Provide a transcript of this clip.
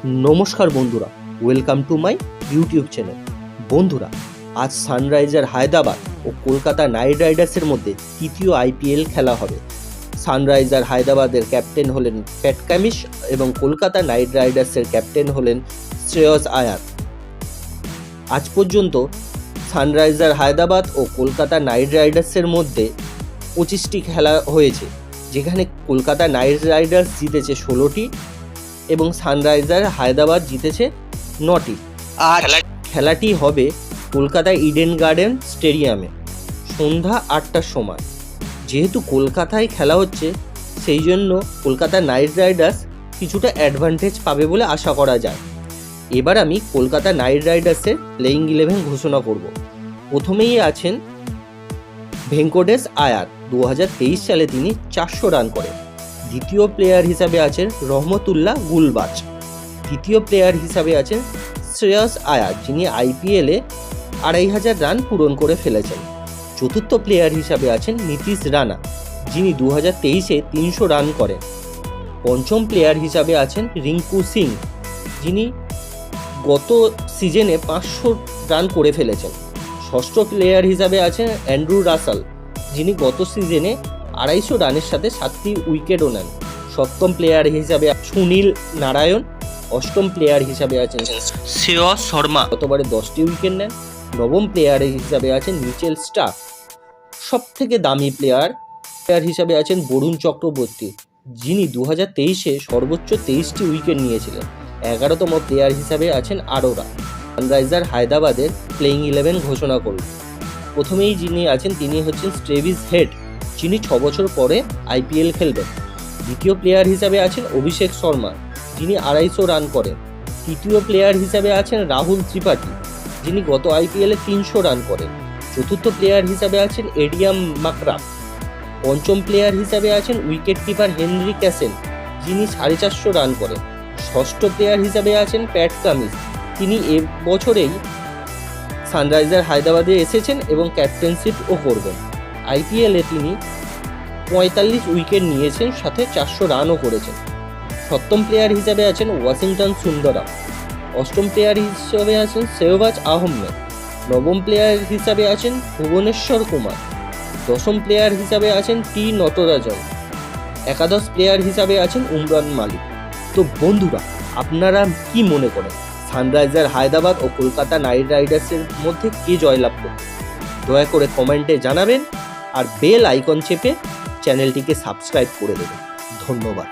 নমস্কার বন্ধুরা, welcome to my YouTube channel. বন্ধুরা, আজ সানরাইজার হায়দ্রাবাদ ও কলকাতা নাইট রাইডার্সের মধ্যে তৃতীয় আইপিএল খেলা হবে। সানরাইজার হায়দ্রাবাদের ক্যাপ্টেন হলেন প্যাট কামিন্স এবং কলকাতা নাইট রাইডার্সের ক্যাপ্টেন হলেন শ্রেয়স আয়ার। আজ পর্যন্ত সানরাইজার হায়দ্রাবাদ ও কলকাতা নাইট রাইডার্সের মধ্যে 25টি খেলা হয়েছে, যেখানে কলকাতা নাইট রাইডার্স জিতেছে 16টি এবং সানরাইজার হায়দ্রাবাদ জিতেছে 9টি। আর খেলাটি হবে কলকাতা ইডেন গার্ডেন স্টেডিয়ামে সন্ধ্যা 8টার সময়। যেহেতু কলকাতায় খেলা হচ্ছে, সেই জন্য কলকাতা নাইট রাইডার্স কিছুটা অ্যাডভান্টেজ পাবে বলে আশা করা যায়। এবার আমি কলকাতা নাইট রাইডার্সের প্লেইং 11 ঘোষণা করব। প্রথমেই আছেন ভেঙ্কটেশ আয়ার। 2023 সালে তিনি 400 রান করেন। দ্বিতীয় প্লেয়ার হিসাবে আছেন রহমতুল্লাহ গুলবাজ। তৃতীয় প্লেয়ার হিসাবে আছেন শ্রেয়স আয়ার, যিনি আইপিএলে 2500 রান পূরণ করে ফেলেছেন। চতুর্থ প্লেয়ার হিসাবে আছেন নীতিশ রানা, যিনি 2023-এ 300 রান করেন। পঞ্চম প্লেয়ার হিসাবে আছেন রিঙ্কু সিং, যিনি গত সিজনে 500 রান করে ফেলেছেন। ষষ্ঠ প্লেয়ার হিসাবে আছেন অ্যান্ড্রু রাসেল, যিনি গত সিজনে 250 রানের সাথে 7টি উইকেটও নেন। সপ্তম প্লেয়ার হিসাবে সুনীল নারায়ণ। অষ্টম প্লেয়ার হিসাবে আছেন শ্রেয়স শর্মা, গতবারে 10টি উইকেট নেন। নবম প্লেয়ার হিসাবে আছেন মিচেল স্টার্ক। সব থেকে দামি প্লেয়ার হিসাবে আছেন বরুণ চক্রবর্তী, যিনি 2023-এ সর্বোচ্চ 23টি উইকেট নিয়েছিলেন। 11তম প্লেয়ার হিসাবে আছেন আরোরা। সানরাইজার হায়দ্রাবাদের প্লেইং 11 ঘোষণা করল। প্রথমেই যিনি আছেন তিনি হচ্ছেন ট্রেভিস হেড, যিনি 6 বছর পরে আইপিএল খেলবেন। দ্বিতীয় প্লেয়ার হিসাবে আছেন অভিষেক শর্মা, যিনি 250 রান করেন। তৃতীয় প্লেয়ার হিসাবে আছেন রাহুল ত্রিপাঠী, যিনি গত আইপিএলে 300 রান করেন। চতুর্থ প্লেয়ার হিসাবে আছেন এডিয়াম মাকরাম। পঞ্চম প্লেয়ার হিসাবে আছেন উইকেট কিপার হেনরি ক্যাসেল, যিনি 450 রান করেন। ষষ্ঠ প্লেয়ার হিসাবে আছেন প্যাট কামিন্স, তিনি এবছরেই সানরাইজার হায়দ্রাবাদে এসেছেন এবং ক্যাপ্টেনশিপও করবেন। আইপিএলে তিনি 45 উইকেট নিয়েছেন, সাথে 400 রানও করেছেন। সপ্তম প্লেয়ার হিসাবে আছেন ওয়াশিংটন সুন্দরম। অষ্টম প্লেয়ার হিসাবে আছেন শেহবাজ আহমেদ। নবম প্লেয়ার হিসাবে আছেন ভুবনেশ্বর কুমার। দশম প্লেয়ার হিসাবে আছেন টি নটরাজন। একাদশ প্লেয়ার হিসাবে আছেন উমরান মালিক। তো বন্ধুরা, আপনারা কি মনে করেন সানরাইজার হায়দ্রাবাদ ও কলকাতা নাইট রাইডার্সের মধ্যে কে জয়লাভ করবে? দয়া করে কমেন্টে জানাবেন আর বেল আইকন চেপে চ্যানেলটিকে সাবস্ক্রাইব করে দেবেন। ধন্যবাদ।